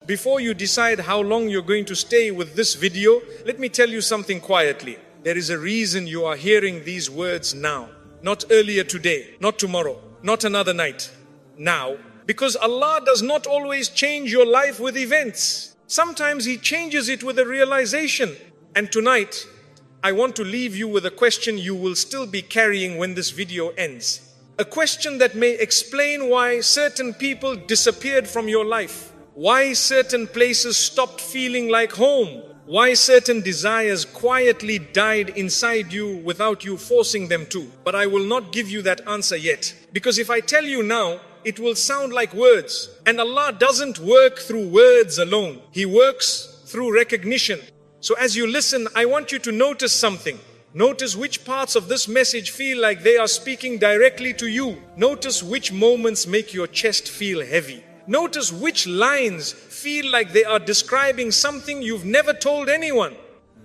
Before you decide how long you're going to stay with this video, let me tell you something quietly. There is a reason you are hearing these words now. Not earlier today, not tomorrow, not another night. Now. Because Allah does not always change your life with events. Sometimes He changes it with a realization. And tonight, I want to leave you with a question you will still be carrying when this video ends. A question that may explain why certain people disappeared from your life. Why certain places stopped feeling like home. Why certain desires quietly died inside you without you forcing them to. But I will not give you that answer yet. Because if I tell you now, it will sound like words. And Allah doesn't work through words alone. He works through recognition. So as you listen, I want you to notice something. Notice which parts of this message feel like they are speaking directly to you. Notice which moments make your chest feel heavy. Notice which lines feel like they are describing something you've never told anyone.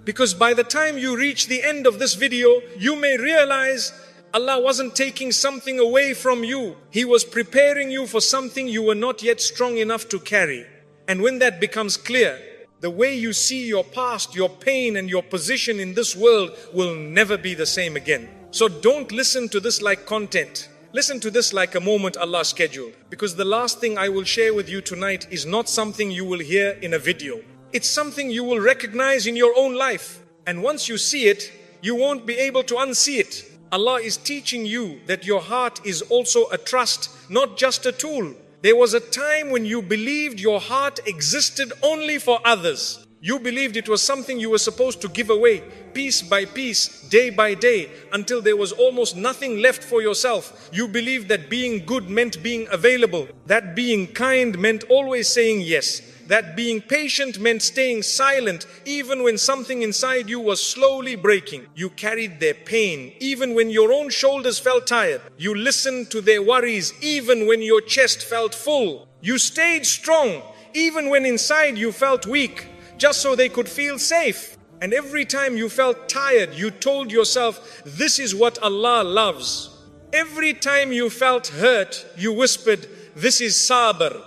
Because by the time you reach the end of this video, you may realize Allah wasn't taking something away from you. He was preparing you for something you were not yet strong enough to carry. And when that becomes clear, the way you see your past, your pain and your position in this world will never be the same again. So don't listen to this like content. Listen to this like a moment Allah scheduled. Because the last thing I will share with you tonight is not something you will hear in a video. It's something you will recognize in your own life. And once you see it, you won't be able to unsee it. Allah is teaching you that your heart is also a trust, not just a tool. There was a time when you believed your heart existed only for others. You believed it was something you were supposed to give away, piece by piece, day by day, until there was almost nothing left for yourself. You believed that being good meant being available, that being kind meant always saying yes, that being patient meant staying silent even when something inside you was slowly breaking. You carried their pain even when your own shoulders felt tired. You listened to their worries even when your chest felt full. You stayed strong even when inside you felt weak, just so they could feel safe. And every time you felt tired, you told yourself, this is what Allah loves. Every time you felt hurt, you whispered, this is Sabr.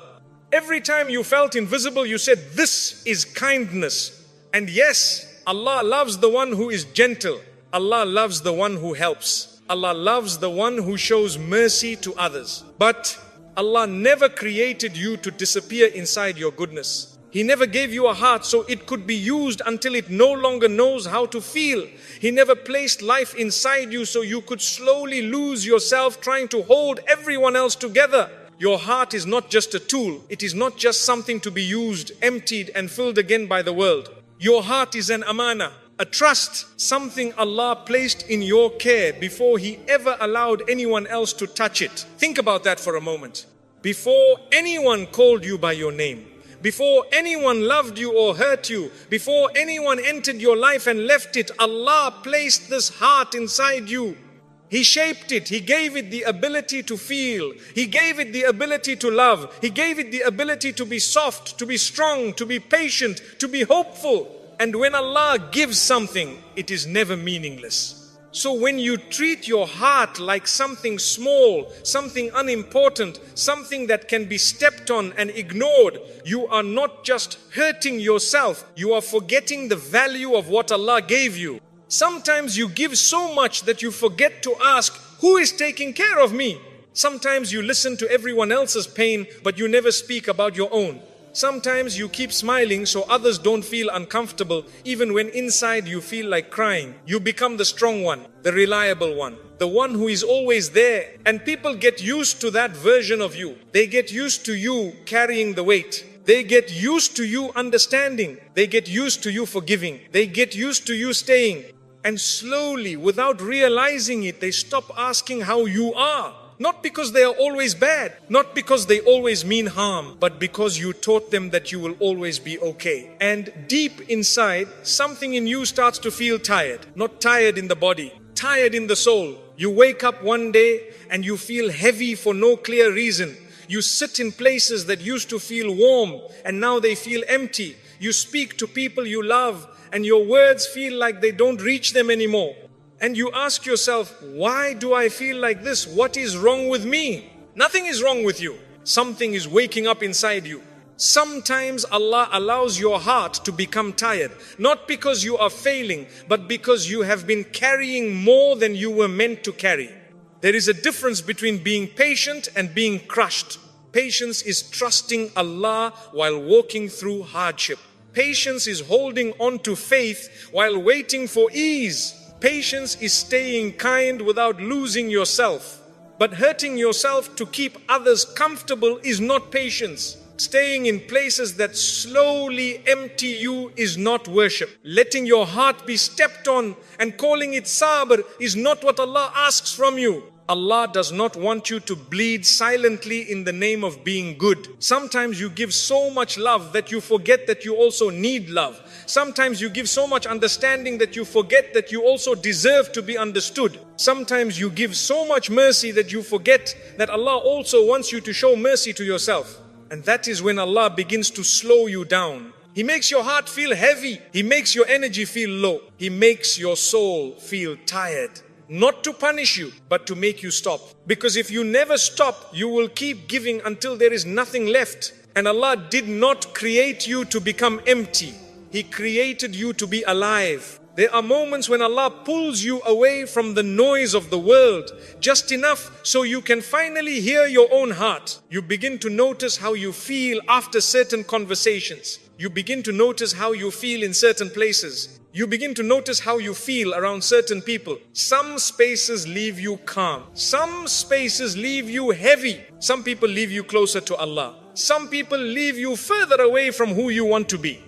Every time you felt invisible, you said, this is kindness. And yes, Allah loves the one who is gentle. Allah loves the one who helps. Allah loves the one who shows mercy to others. But Allah never created you to disappear inside your goodness. He never gave you a heart so it could be used until it no longer knows how to feel. He never placed life inside you so you could slowly lose yourself trying to hold everyone else together. Your heart is not just a tool. It is not just something to be used, emptied and filled again by the world. Your heart is an amana, a trust, something Allah placed in your care before He ever allowed anyone else to touch it. Think about that for a moment. Before anyone called you by your name, before anyone loved you or hurt you, before anyone entered your life and left it, Allah placed this heart inside you. He shaped it. He gave it the ability to feel. He gave it the ability to love. He gave it the ability to be soft, to be strong, to be patient, to be hopeful. And when Allah gives something, it is never meaningless. So when you treat your heart like something small, something unimportant, something that can be stepped on and ignored, you are not just hurting yourself, you are forgetting the value of what Allah gave you. Sometimes you give so much that you forget to ask, who is taking care of me? Sometimes you listen to everyone else's pain, but you never speak about your own. Sometimes you keep smiling so others don't feel uncomfortable, even when inside you feel like crying. You become the strong one, the reliable one, the one who is always there. And people get used to that version of you. They get used to you carrying the weight. They get used to you understanding. They get used to you forgiving. They get used to you staying. And slowly, without realizing it, they stop asking how you are. Not because they are always bad, not because they always mean harm, but because you taught them that you will always be okay. And deep inside, something in you starts to feel tired. Not tired in the body, tired in the soul. You wake up one day and you feel heavy for no clear reason. You sit in places that used to feel warm and now they feel empty. You speak to people you love and your words feel like they don't reach them anymore. And you ask yourself, why do I feel like this? What is wrong with me? Nothing is wrong with you. Something is waking up inside you. Sometimes Allah allows your heart to become tired, not because you are failing, but because you have been carrying more than you were meant to carry. There is a difference between being patient and being crushed. Patience is trusting Allah while walking through hardship. Patience is holding on to faith while waiting for ease. Patience is staying kind without losing yourself. But hurting yourself to keep others comfortable is not patience. Staying in places that slowly empty you is not worship. Letting your heart be stepped on and calling it Sabr is not what Allah asks from you. Allah does not want you to bleed silently in the name of being good. Sometimes you give so much love that you forget that you also need love. Sometimes you give so much understanding that you forget that you also deserve to be understood. Sometimes you give so much mercy that you forget that Allah also wants you to show mercy to yourself. And that is when Allah begins to slow you down. He makes your heart feel heavy. He makes your energy feel low. He makes your soul feel tired. Not to punish you, but to make you stop. Because if you never stop, you will keep giving until there is nothing left. And Allah did not create you to become empty. He created you to be alive. There are moments when Allah pulls you away from the noise of the world, just enough so you can finally hear your own heart. You begin to notice how you feel after certain conversations. You begin to notice how you feel in certain places. You begin to notice how you feel around certain people. Some spaces leave you calm. Some spaces leave you heavy. Some people leave you closer to Allah. Some people leave you further away from who you want to be.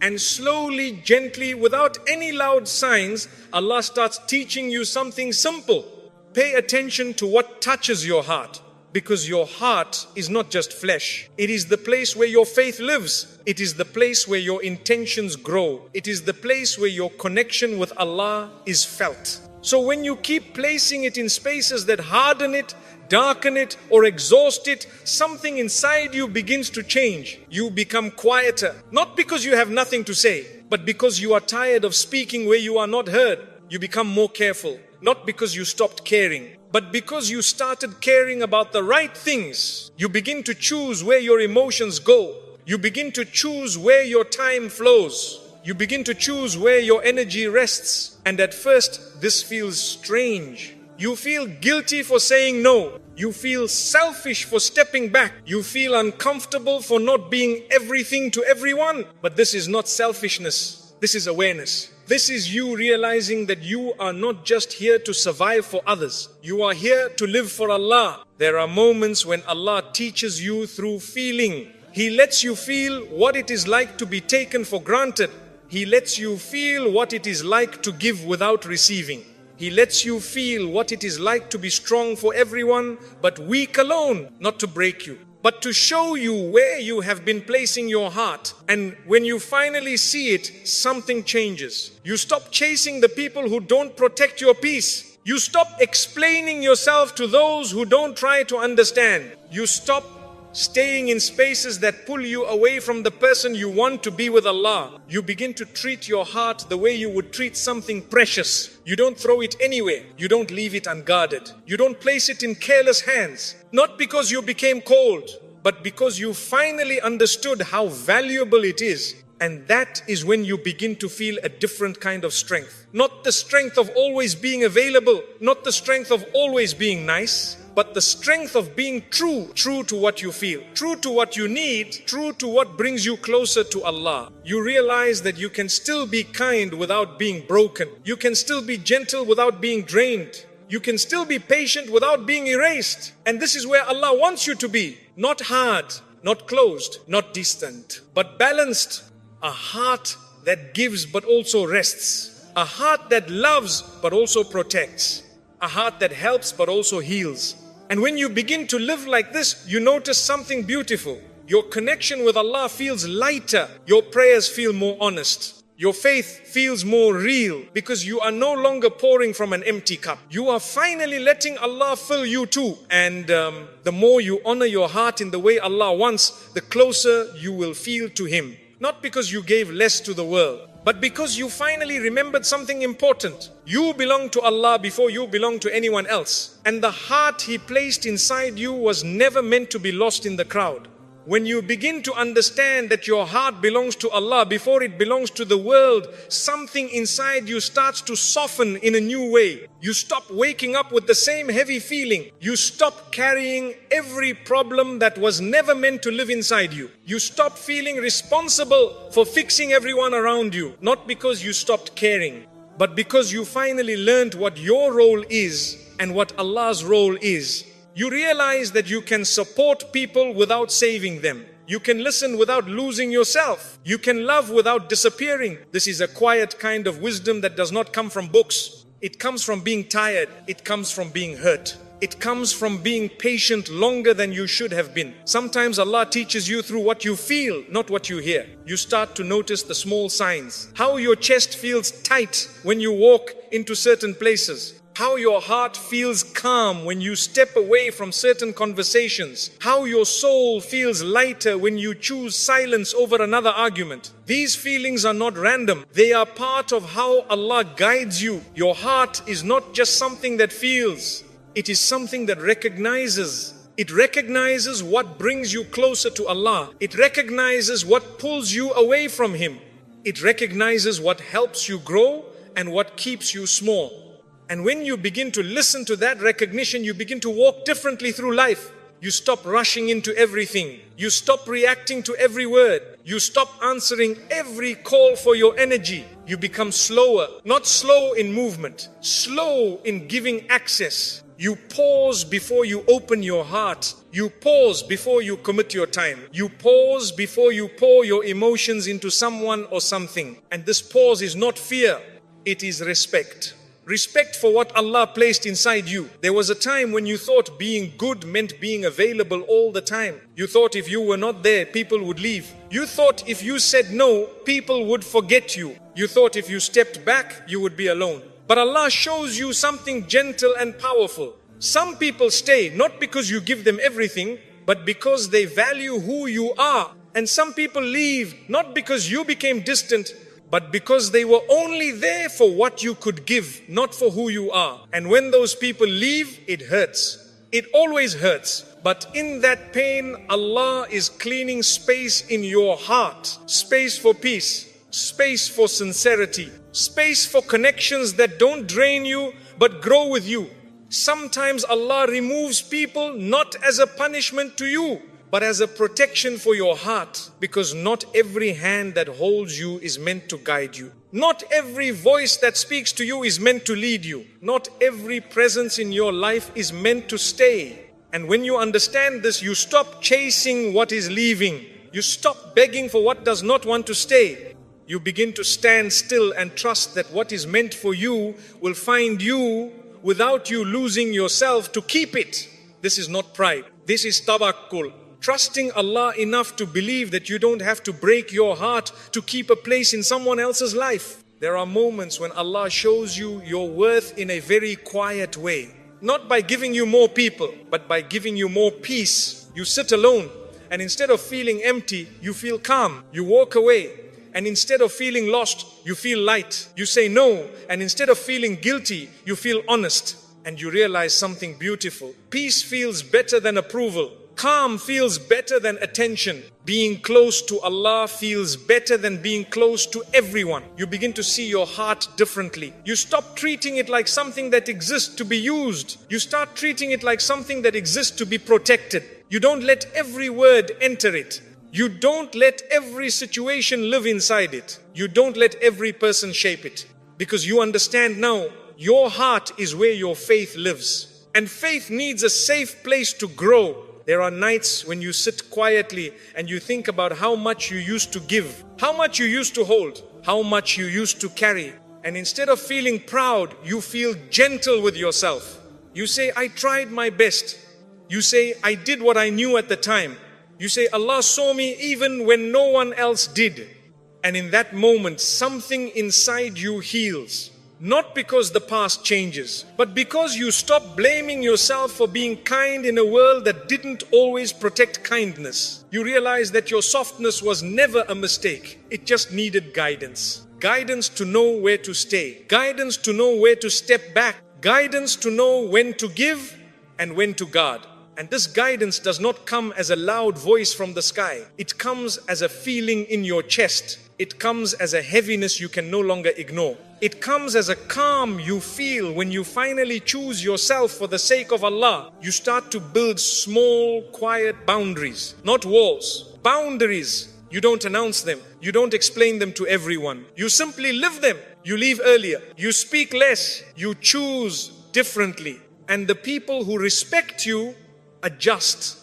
And slowly, gently, without any loud signs, Allah starts teaching you something simple. Pay attention to what touches your heart. Because your heart is not just flesh. It is the place where your faith lives. It is the place where your intentions grow. It is the place where your connection with Allah is felt. So when you keep placing it in spaces that harden it, darken it, or exhaust it, something inside you begins to change. You become quieter. Not because you have nothing to say, but because you are tired of speaking where you are not heard. You become more careful. Not because you stopped caring, but because you started caring about the right things. You begin to choose where your emotions go. You begin to choose where your time flows. You begin to choose where your energy rests. And at first, this feels strange. You feel guilty for saying no. You feel selfish for stepping back. You feel uncomfortable for not being everything to everyone. But this is not selfishness. This is awareness. This is you realizing that you are not just here to survive for others. You are here to live for Allah. There are moments when Allah teaches you through feeling. He lets you feel what it is like to be taken for granted. He lets you feel what it is like to give without receiving. He lets you feel what it is like to be strong for everyone, but weak alone, not to break you, but to show you where you have been placing your heart. And when you finally see it, something changes. You stop chasing the people who don't protect your peace. You stop explaining yourself to those who don't try to understand. You stop staying in spaces that pull you away from the person you want to be with Allah. You begin to treat your heart the way you would treat something precious. You don't throw it anywhere. You don't leave it unguarded. You don't place it in careless hands. Not because you became cold, but because you finally understood how valuable it is. And that is when you begin to feel a different kind of strength. Not the strength of always being available, not the strength of always being nice, but the strength of being true to what you feel, true to what you need, true to what brings you closer to Allah. You realize that you can still be kind without being broken. You can still be gentle without being drained. You can still be patient without being erased. And this is where Allah wants you to be. Not hard, not closed, not distant, but balanced. A heart that gives but also rests. A heart that loves but also protects. A heart that helps but also heals. And when you begin to live like this, you notice something beautiful. Your connection with Allah feels lighter. Your prayers feel more honest. Your faith feels more real because you are no longer pouring from an empty cup. You are finally letting Allah fill you too. And the more you honor your heart in the way Allah wants, the closer you will feel to Him. Not because you gave less to the world, but because you finally remembered something important. You belong to Allah before you belong to anyone else. And the heart He placed inside you was never meant to be lost in the crowd. When you begin to understand that your heart belongs to Allah before it belongs to the world, something inside you starts to soften in a new way. You stop waking up with the same heavy feeling. You stop carrying every problem that was never meant to live inside you. You stop feeling responsible for fixing everyone around you, not because you stopped caring, but because you finally learned what your role is and what Allah's role is. You realize that you can support people without saving them. You can listen without losing yourself. You can love without disappearing. This is a quiet kind of wisdom that does not come from books. It comes from being tired. It comes from being hurt. It comes from being patient longer than you should have been. Sometimes Allah teaches you through what you feel, not what you hear. You start to notice the small signs. How your chest feels tight when you walk into certain places. How your heart feels calm when you step away from certain conversations. How your soul feels lighter when you choose silence over another argument. These feelings are not random. They are part of how Allah guides you. Your heart is not just something that feels. It is something that recognizes. It recognizes what brings you closer to Allah. It recognizes what pulls you away from Him. It recognizes what helps you grow and what keeps you small. And when you begin to listen to that recognition, you begin to walk differently through life. You stop rushing into everything. You stop reacting to every word. You stop answering every call for your energy. You become slower, not slow in movement, slow in giving access. You pause before you open your heart. You pause before you commit your time. You pause before you pour your emotions into someone or something. And this pause is not fear, it is respect. Respect for what Allah placed inside you. There was a time when you thought being good meant being available all the time. You thought if you were not there, people would leave. You thought if you said no, people would forget you. You thought if you stepped back, you would be alone. But Allah shows you something gentle and powerful. Some people stay not because you give them everything, but because they value who you are. And some people leave not because you became distant, but because they were only there for what you could give, not for who you are. And when those people leave, it hurts. It always hurts. But in that pain, Allah is cleaning space in your heart. Space for peace. Space for sincerity. Space for connections that don't drain you, but grow with you. Sometimes Allah removes people not as a punishment to you, but as a protection for your heart, because not every hand that holds you is meant to guide you. Not every voice that speaks to you is meant to lead you. Not every presence in your life is meant to stay. And when you understand this, you stop chasing what is leaving. You stop begging for what does not want to stay. You begin to stand still and trust that what is meant for you will find you without you losing yourself to keep it. This is not pride. This is tawakkul. Trusting Allah enough to believe that you don't have to break your heart to keep a place in someone else's life. There are moments when Allah shows you your worth in a very quiet way. Not by giving you more people, but by giving you more peace. You sit alone, and instead of feeling empty, you feel calm. You walk away, and instead of feeling lost, you feel light. You say no, and instead of feeling guilty, you feel honest. And you realize something beautiful. Peace feels better than approval. Calm feels better than attention. Being close to Allah feels better than being close to everyone. You begin to see your heart differently. You stop treating it like something that exists to be used. You start treating it like something that exists to be protected. You don't let every word enter it. You don't let every situation live inside it. You don't let every person shape it. Because you understand now, your heart is where your faith lives. And faith needs a safe place to grow. There are nights when you sit quietly and you think about how much you used to give, how much you used to hold, how much you used to carry. And instead of feeling proud, you feel gentle with yourself. You say, I tried my best. You say, I did what I knew at the time. You say, Allah saw me even when no one else did. And in that moment, something inside you heals. Not because the past changes, but because you stop blaming yourself for being kind in a world that didn't always protect kindness. You realize that your softness was never a mistake. It just needed guidance. Guidance to know where to stay. Guidance to know where to step back. Guidance to know when to give and when to guard. And this guidance does not come as a loud voice from the sky. It comes as a feeling in your chest. It comes as a heaviness you can no longer ignore. It comes as a calm you feel when you finally choose yourself for the sake of Allah. You start to build small, quiet boundaries, not walls, boundaries. You don't announce them. You don't explain them to everyone. You simply live them. You leave earlier. You speak less. You choose differently. And the people who respect you adjust.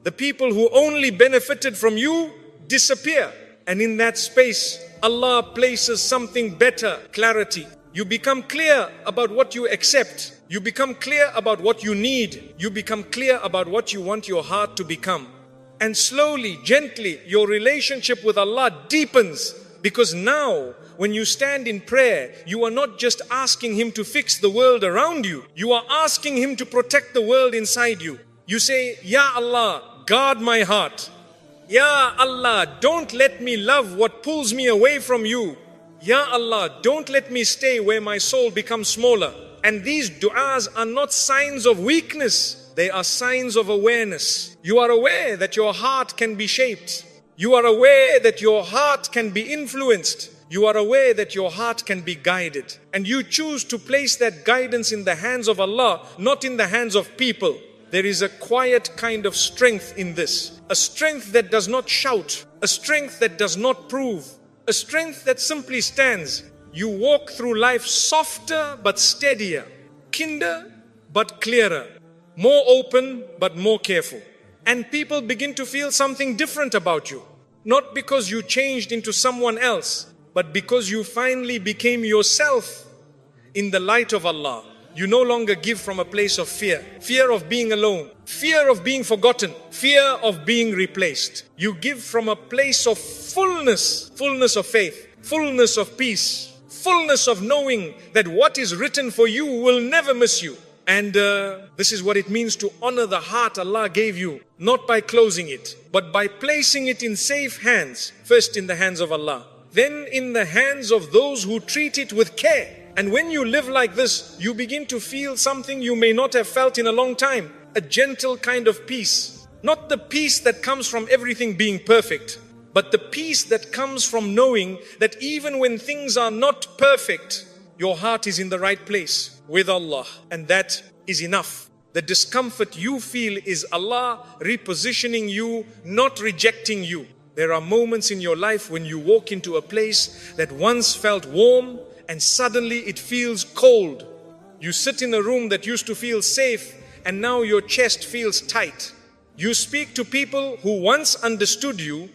The people who only benefited from you disappear. And in that space, Allah places something better, clarity. You become clear about what you accept. You become clear about what you need. You become clear about what you want your heart to become. And slowly, gently, your relationship with Allah deepens. Because now, when you stand in prayer, you are not just asking Him to fix the world around you. You are asking Him to protect the world inside you. You say, Ya Allah, guard my heart. Ya Allah, don't let me love what pulls me away from you. Ya Allah, don't let me stay where my soul becomes smaller. And these du'as are not signs of weakness. They are signs of awareness. You are aware that your heart can be shaped. You are aware that your heart can be influenced. You are aware that your heart can be guided. And you choose to place that guidance in the hands of Allah, not in the hands of people. There is a quiet kind of strength in this. A strength that does not shout. A strength that does not prove. A strength that simply stands. You walk through life softer but steadier. Kinder but clearer. More open but more careful. And people begin to feel something different about you. Not because you changed into someone else, but because you finally became yourself in the light of Allah. You no longer give from a place of fear. Fear of being alone. Fear of being forgotten. Fear of being replaced. You give from a place of fullness. Fullness of faith. Fullness of peace. Fullness of knowing that what is written for you will never miss you. And this is what it means to honor the heart Allah gave you. Not by closing it, but by placing it in safe hands. First in the hands of Allah. Then in the hands of those who treat it with care. And when you live like this, you begin to feel something you may not have felt in a long time. A gentle kind of peace. Not the peace that comes from everything being perfect, but the peace that comes from knowing that even when things are not perfect, your heart is in the right place with Allah. And that is enough. The discomfort you feel is Allah repositioning you, not rejecting you. There are moments in your life when you walk into a place that once felt warm, and suddenly it feels cold. You sit in a room that used to feel safe, and now your chest feels tight. You speak to people who once understood you,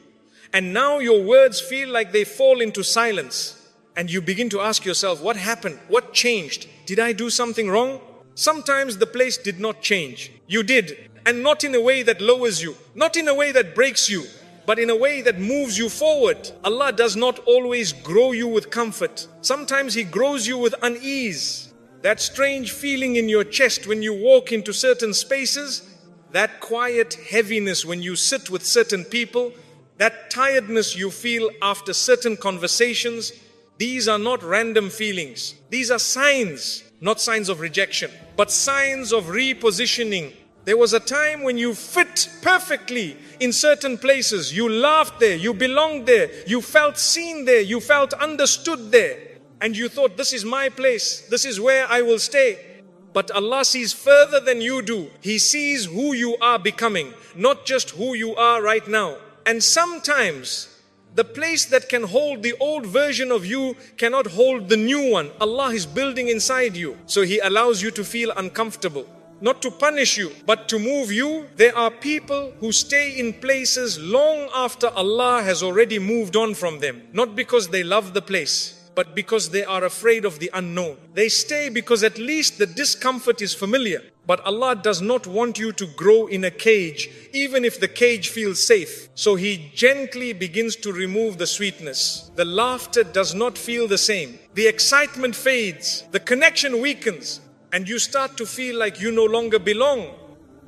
and now your words feel like they fall into silence. And you begin to ask yourself, what happened? What changed? Did I do something wrong? Sometimes the place did not change. You did, and not in a way that lowers you, not in a way that breaks you, but in a way that moves you forward. Allah does not always grow you with comfort. Sometimes He grows you with unease. That strange feeling in your chest when you walk into certain spaces, that quiet heaviness when you sit with certain people, that tiredness you feel after certain conversations, these are not random feelings. These are signs, not signs of rejection, but signs of repositioning. There was a time when you fit perfectly in certain places. You laughed there, you belonged there, you felt seen there, you felt understood there. And you thought, this is my place, this is where I will stay. But Allah sees further than you do. He sees who you are becoming, not just who you are right now. And sometimes the place that can hold the old version of you cannot hold the new one. Allah is building inside you. So He allows you to feel uncomfortable. Not to punish you, but to move you. There are people who stay in places long after Allah has already moved on from them. Not because they love the place, but because they are afraid of the unknown. They stay because at least the discomfort is familiar. But Allah does not want you to grow in a cage, even if the cage feels safe. So He gently begins to remove the sweetness. The laughter does not feel the same. The excitement fades. The connection weakens. And you start to feel like you no longer belong.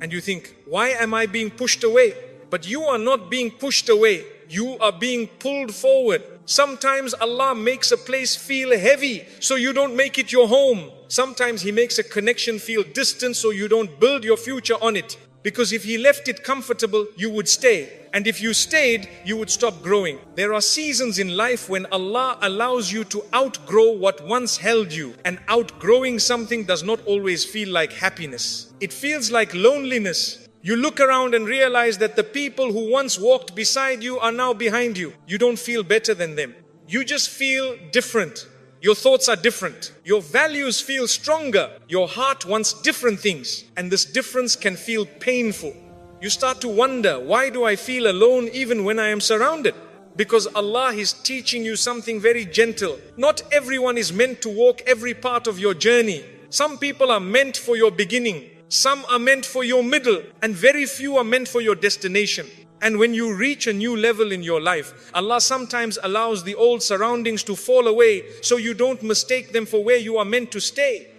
And you think, why am I being pushed away? But you are not being pushed away. You are being pulled forward. Sometimes Allah makes a place feel heavy, so you don't make it your home. Sometimes He makes a connection feel distant, so you don't build your future on it. Because if He left it comfortable, you would stay. And if you stayed, you would stop growing. There are seasons in life when Allah allows you to outgrow what once held you. And outgrowing something does not always feel like happiness. It feels like loneliness. You look around and realize that the people who once walked beside you are now behind you. You don't feel better than them. You just feel different. Your thoughts are different. Your values feel stronger. Your heart wants different things. And this difference can feel painful. You start to wonder, why do I feel alone even when I am surrounded? Because Allah is teaching you something very gentle. Not everyone is meant to walk every part of your journey. Some people are meant for your beginning. Some are meant for your middle. And very few are meant for your destination. And when you reach a new level in your life, Allah sometimes allows the old surroundings to fall away so you don't mistake them for where you are meant to stay.